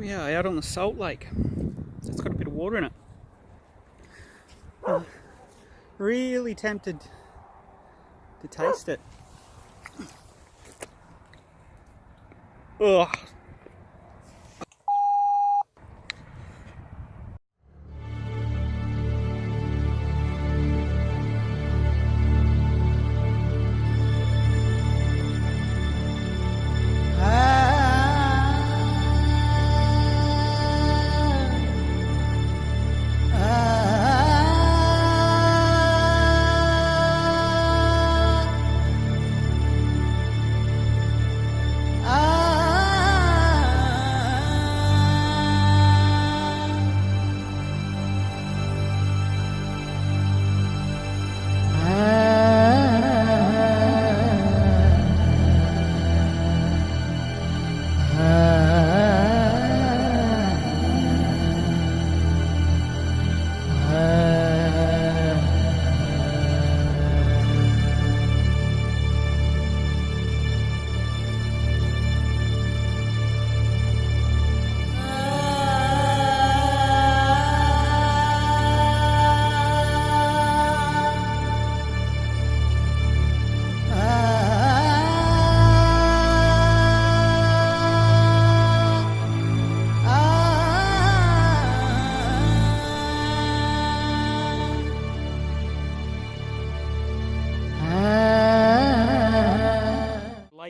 we are out on the salt lake. It's got a bit of water in it. Really tempted to taste it. Ugh.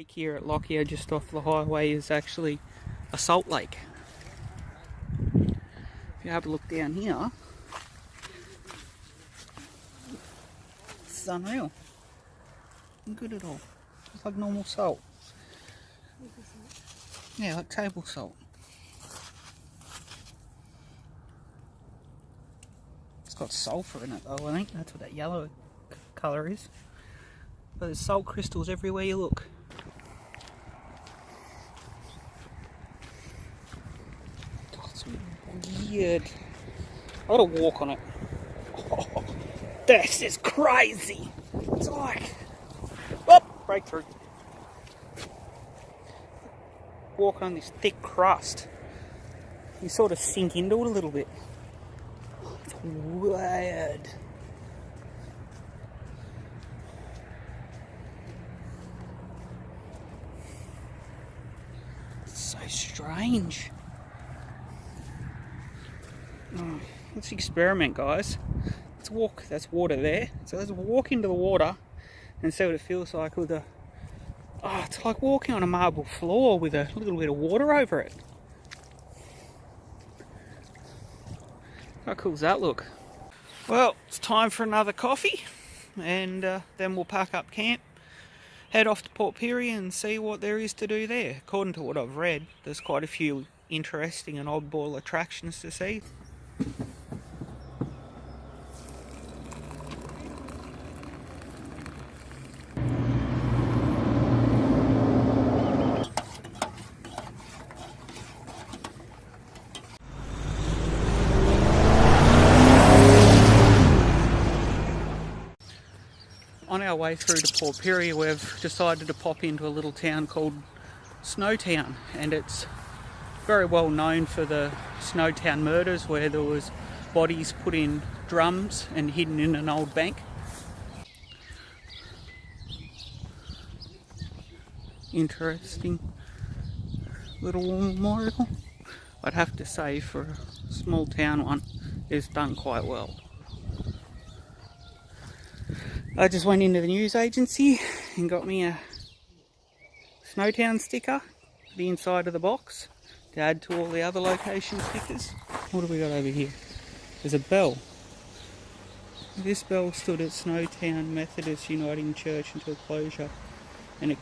Here at Lockyer, just off the highway, is actually a salt lake. If you have a look down here, it's unreal. Good at all. It's like normal salt. Yeah, like table salt. It's got sulphur in it though, I think. That's what that yellow colour is. But there's salt crystals everywhere you look. Weird. I gotta walk on it. Oh, this is crazy. It's like, oh, breakthrough. Walking on this thick crust, you sort of sink into it a little bit. It's weird. It's so strange. Let's experiment, guys. Let's walk. That's water there. So let's walk into the water and see what it feels like with a... Oh, it's like walking on a marble floor with a little bit of water over it. How cool does that look? Well, it's time for another coffee, and then we'll pack up camp, head off to Port Pirie and see what there is to do there. According to what I've read, there's quite a few interesting and oddball attractions to see. On our way through to Port Pirie, we've decided to pop into a little town called Snowtown, and it's very well known for the Snowtown murders, where there was bodies put in drums and hidden in an old bank. Interesting little memorial. I'd have to say, for a small town one, it's done quite well. I just went into the news agency and got me a Snowtown sticker for the inside of the box to add to all the other location stickers. What have we got over here? There's a bell. This bell stood at Snowtown Methodist Uniting Church until closure, and it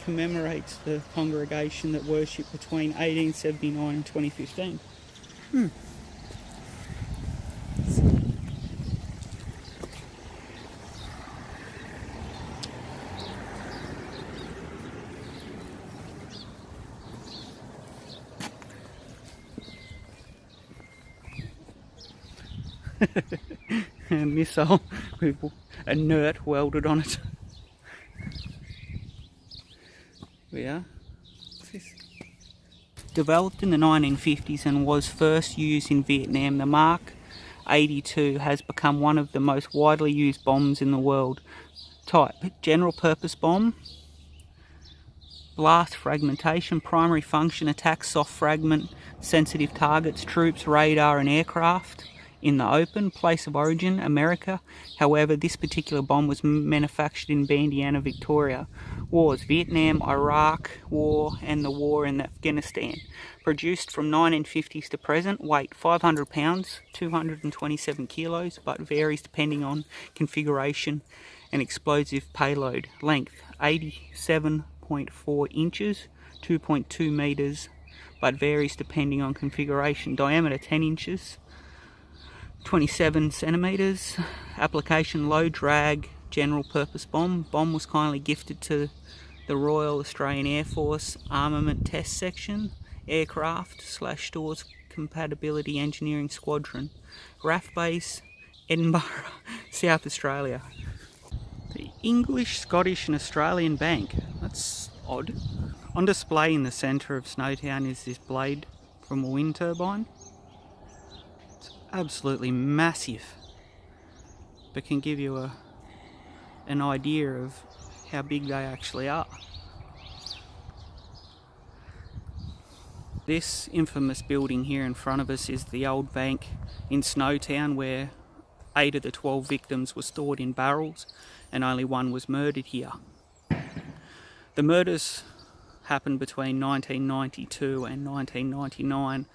commemorates the congregation that worshipped between 1879 and 2015. A missile with a nert welded on it. Yeah. What's this? developed in the 1950s and was first used in Vietnam. The Mark 82 has become one of the most widely used bombs in the world. Type: general purpose bomb. Blast fragmentation. Primary function: attack soft fragment sensitive targets, troops, radar and aircraft in the open. Place of origin: America. However, this particular bomb was manufactured in Bandiana, Victoria. Wars: Vietnam, Iraq War and the war in Afghanistan. Produced from 1950s to present. Weight: 500 pounds, 227 kilos, but varies depending on configuration and explosive payload. Length: 87.4 inches, 2.2 meters, but varies depending on configuration. Diameter: 10 inches, 27 centimeters. Application: low drag general purpose bomb. Bomb was kindly gifted to the Royal Australian Air Force Armament Test Section, Aircraft / Stores Compatibility Engineering Squadron, RAF Base, Edinburgh, South Australia. The English, Scottish and Australian Bank. That's odd. On display in the centre of Snowtown is this blade from a wind turbine. It's absolutely massive, but can give you an idea of how big they actually are. This infamous building here in front of us is the old bank in Snowtown, where 8 of the 12 victims were stored in barrels and only one was murdered here. The murders happened between 1992 and 1999.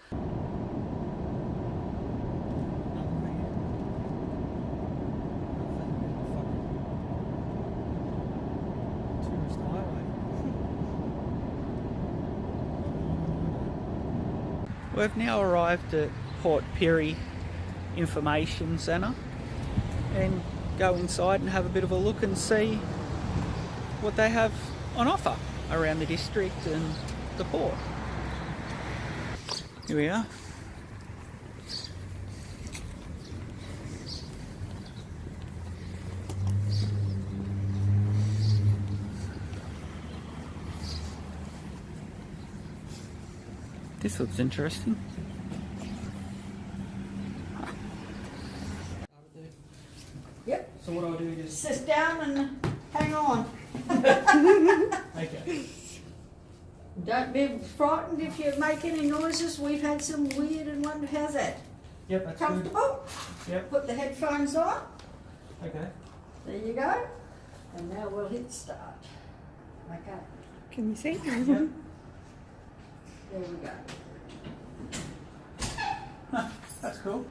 We've now arrived at Port Pirie Information Centre and go inside and have a bit of a look and see what they have on offer around the district and the port. Here we are. This looks interesting. Yep. So what do I do? Just Sit down and hang on. okay. Don't be frightened if you make any noises. We've had some weird and wonderful. How's that? Yep, that's Comfortable? good. Yep. Put the headphones on. Okay. There you go. And now we'll hit start. Okay. Can you see? Yep. There we go. Huh, that's cool.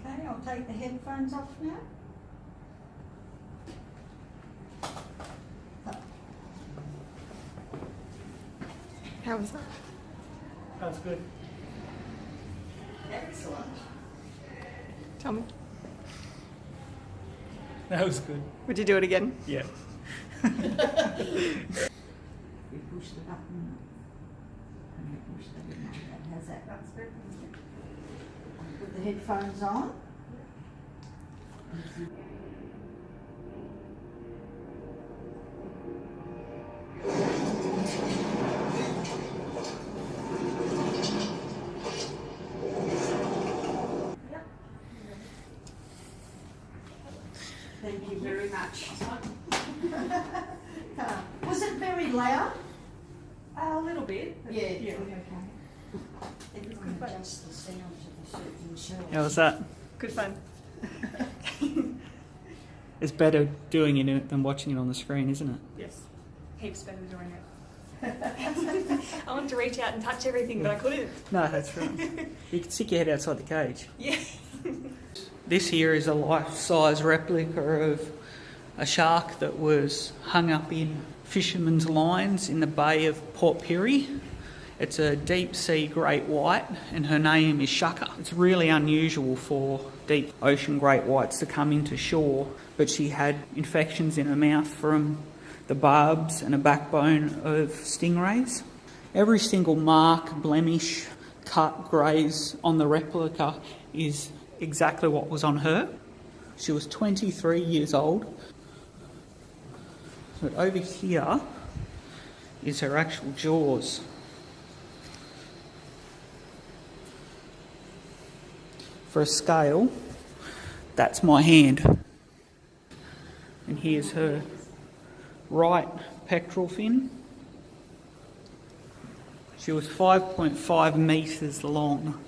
Okay, I'll take the headphones off now. How was that? That's good. Excellent. Tell me. That was good. Would you do it again? Yeah. We push the button and we push the button. How's that? That's good. Put the headphones on. Thank you very much. Was it very loud? A little bit. Yeah. Okay. It can adjust the sound to the certain shelves. How was that? Good fun. It's better doing it than watching it on the screen, isn't it? Yes. Heaps better doing it. I wanted to reach out and touch everything, but I couldn't. No, that's right. You can stick your head outside the cage. Yeah. This here is a life-size replica of a shark that was hung up in fishermen's lines in the bay of Port Pirie. It's a deep-sea great white and her name is Shaka. It's really unusual for deep ocean great whites to come into shore, but she had infections in her mouth from the barbs and a backbone of stingrays. Every single mark, blemish, cut, graze on the replica is exactly what was on her. She was 23 years old. But over here is her actual jaws. For a scale, that's my hand. And here's her right pectoral fin. She was 5.5 metres long.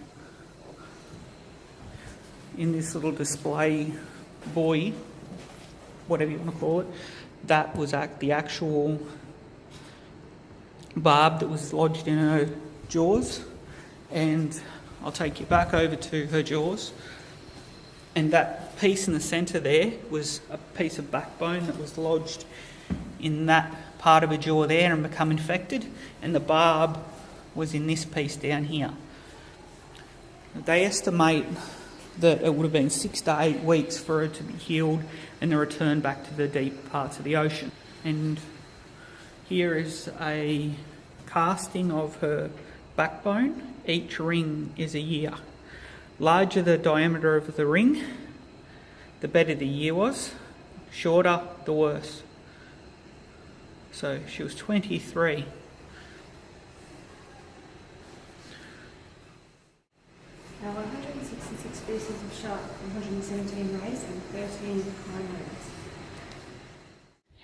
In this little display buoy, whatever you want to call it, that was the actual barb that was lodged in her jaws. And I'll take you back over to her jaws. And that piece in the centre there was a piece of backbone that was lodged in that part of her jaw there and become infected. And the barb was in this piece down here. They estimate that it would have been 6 to 8 weeks for her to be healed and then return back to the deep parts of the ocean. And here is a casting of her backbone. Each ring is a year. Larger the diameter of the ring, the better the year was. Shorter, the worse. So she was 23. There are 166 species of shark, 117 rays and 13 primates.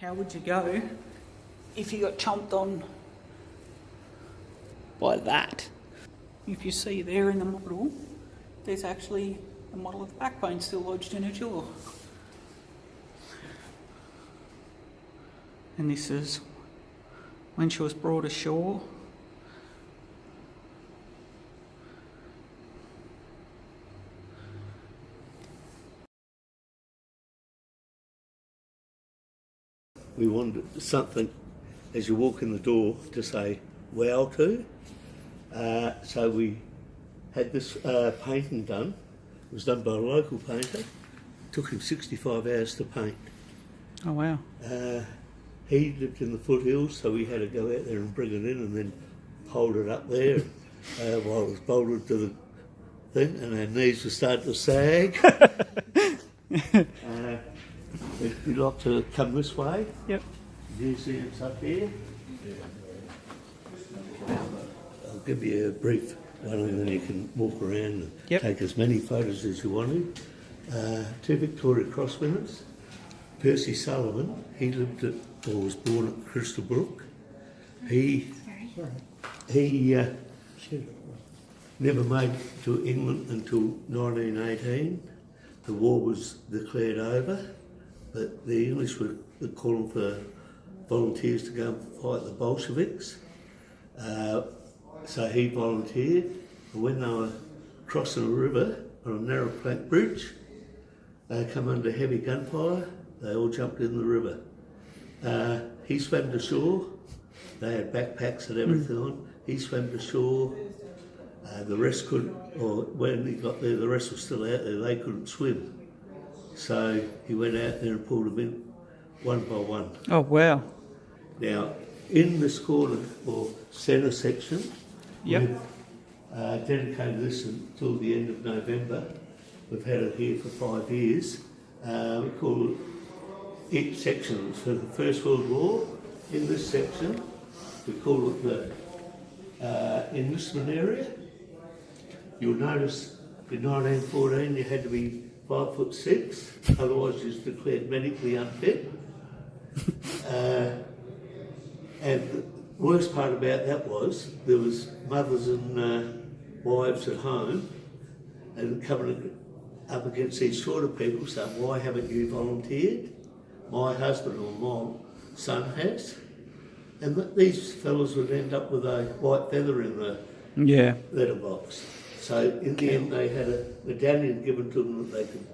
How would you go if you got chomped on by that? If you see there in the model, there's actually a model of the backbone still lodged in her jaw. And this is when she was brought ashore. We wanted something, as you walk in the door, to say wow to. So we had this painting done. It was done by a local painter. Took him 65 hours to paint. Oh wow. He lived in the foothills, so we had to go out there and bring it in and then hold it up there while it was bolted to the thing, and our knees were starting to sag. If you'd like to come this way, Yep. museum's up here. I'll give you a brief one and then you can walk around and Yep. take as many photos as you want to. 2 Victoria Cross winners. Percy Sullivan, he lived at, or was born at Crystal Brook. He never made it to England until 1918. The war was declared over, but the English were calling for volunteers to go and fight the Bolsheviks. So he volunteered, and when they were crossing a river on a narrow plank bridge, they come under heavy gunfire. They all jumped in the river. He swam to shore. They had backpacks and everything on. He swam to shore. The rest couldn't, or when he got there, the rest was still out there. They couldn't swim. So he went out there and pulled them in one by one. Oh wow. Now, in this corner or centre section, Yep. we've dedicated this until the end of November. We've had it here for 5 years. We call it sections for the First World War. In this section, we call it the enlistment area. You'll notice in 1914 you had to be 5'6", otherwise he was declared medically unfit. And the worst part about that was there was mothers and wives at home and coming up against these shorter people saying, why haven't you volunteered? My husband or my son has. And these fellas would end up with a white feather in the letterbox. So in the end they had a medallion given to them that they could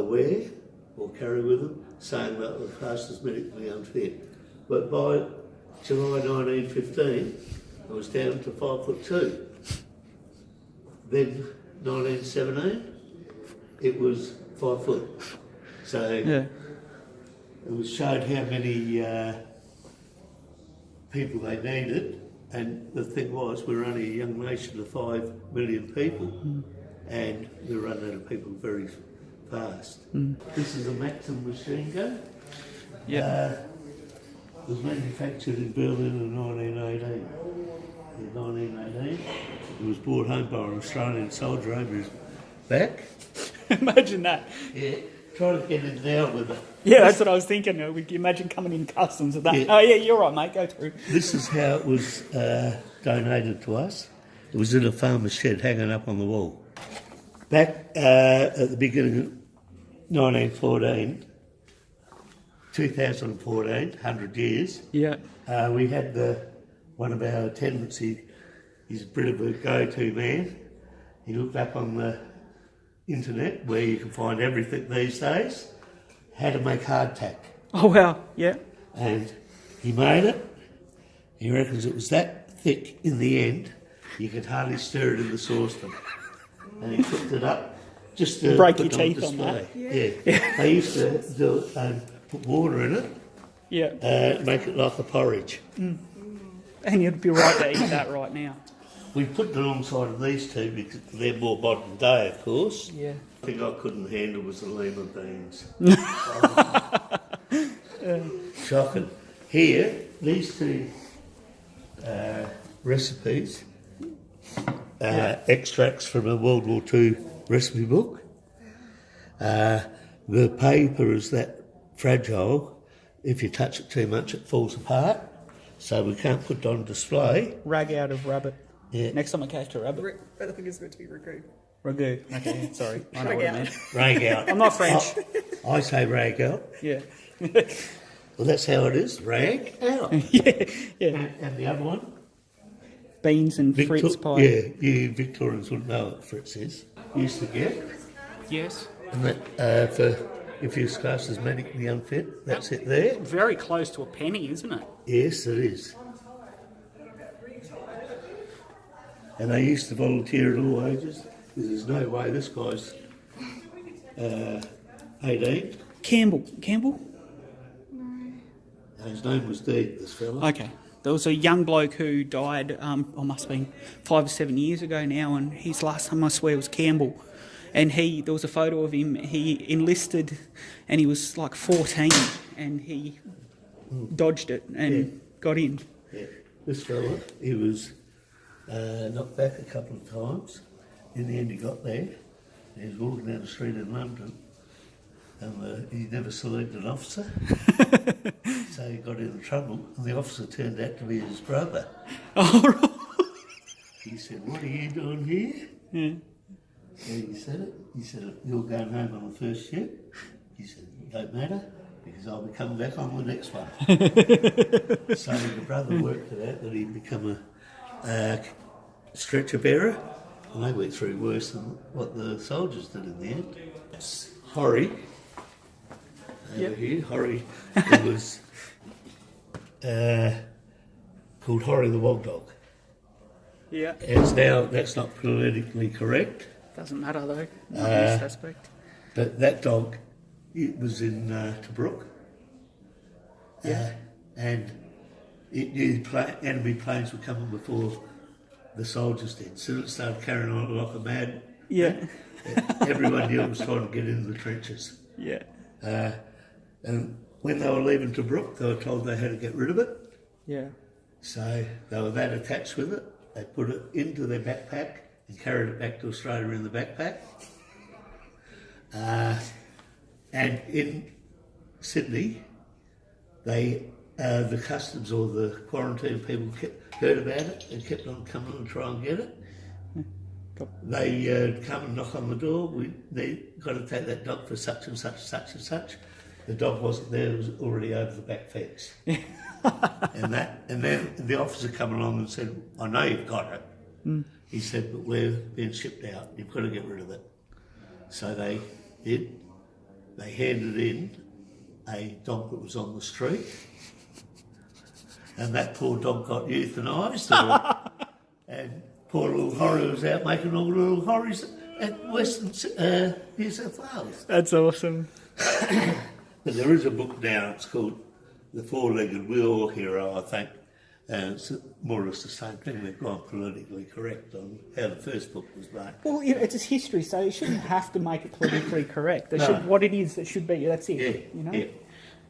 wear or carry with them, saying that the class was medically unfit. But by July 1915, it was down to 5'2". Then 1917, it was 5 foot. So it was showed how many people they needed. And the thing was, we were only a young nation of 5 million people, and we were running out of people very fast. This is a Maxim machine gun. It was manufactured in Berlin in 1918. In 1918, it was brought home by an Australian soldier over his back. Imagine that. Yeah, trying to get it now with it. Yeah, that's what I was thinking. Would you imagine coming in customs with that? Yeah. Oh, yeah, you're right, mate. Go through. This is how it was donated to us. It was in a farmer's shed hanging up on the wall. Back at the beginning of 1914, 2014, 100 years, we had one of our attendants, he's a bit of a go-to man. He looked up on the internet, where you can find everything these days, how to make hardtack. Oh, wow, yeah. And he made it. He reckons it was that thick in the end, you could hardly stir it in the saucepan. And he cooked it up just to break put your on teeth on display. that. Yeah. They used to do put water in it, make it like a porridge. And you'd be right to eat that right now. We put it alongside of these two because they're more modern day, of course. Yeah. The thing I couldn't handle was the lima beans. Shocking. Here, these two recipes, extracts from a World War II recipe book. The paper is that fragile. If you touch it too much, it falls apart. So we can't put it on display. Rag out of rabbit. Yeah. Next time I catch a rabbit. I think it's meant to be ragu. Ragu. Okay, sorry. I know what I meant. Rag out. I'm not French. I say rag out. Yeah. Well, that's how it is. Rag out. yeah. And the other one? Beans and Fritz pie. Yeah, you Victorians wouldn't know what Fritz is. Used to get. Yes. And that, for if you're classed as medically unfit, that's it there. Very close to a penny, isn't it? Yes, it is. And they used to volunteer at all ages. There's no way this guy's 18. Campbell? And his name was Deed, this fella. Okay. There was a young bloke who died, must have been 5 or 7 years ago now, and his last name, I swear, was Campbell. And there was a photo of him. He enlisted, and he was like 14, and he dodged it and got in. Yeah. This fella, he was knocked back a couple of times. In the end, he got there. He was walking down the street in London, and he never saluted an officer. So he got into trouble, and the officer turned out to be his brother. Oh, right. He said, "What are you doing here?" Yeah. And he said it. He said, "You're going home on the first ship." He said, "Don't matter, because I'll be coming back on the next one." So the brother worked it out that he'd become a stretcher bearer, and they went through worse than what the soldiers did in the end. Horry, over here, Horry, it was called Horry the Wog Dog. Yeah. It's now, that's not politically correct. Doesn't matter though, not in this aspect. But that dog, it was in Tobruk. And it knew enemy planes were coming before the soldiers did. So it started carrying on like a mad. Yeah. Everyone knew it was trying to get into the trenches. Yeah. And when they were leaving Tobruk, they were told they had to get rid of it. Yeah. So they were that attached with it. They put it into their backpack and carried it back to Australia in the backpack. And in Sydney, the customs or the quarantine people heard about it and kept on coming and trying to get it. They come and knock on the door. They got to take that dog for such and such, such and such. The dog wasn't there; it was already over the back fence. and then the officer come along and said, "I know you've got it." He said, "But we're being shipped out. You've got to get rid of it." So they did. They handed in a dog that was on the street, and that poor dog got euthanised. And poor little Horry was out making all the little Horries at Western New South Wales. That's awesome. But there is a book now, it's called The Four-Legged War Hero, I think. And it's more or less the same thing. They've gone politically correct on how the first book was made. Well, it's history, so you shouldn't have to make it politically correct. No. What it is, it should be. That's it. Yeah, You know. yeah.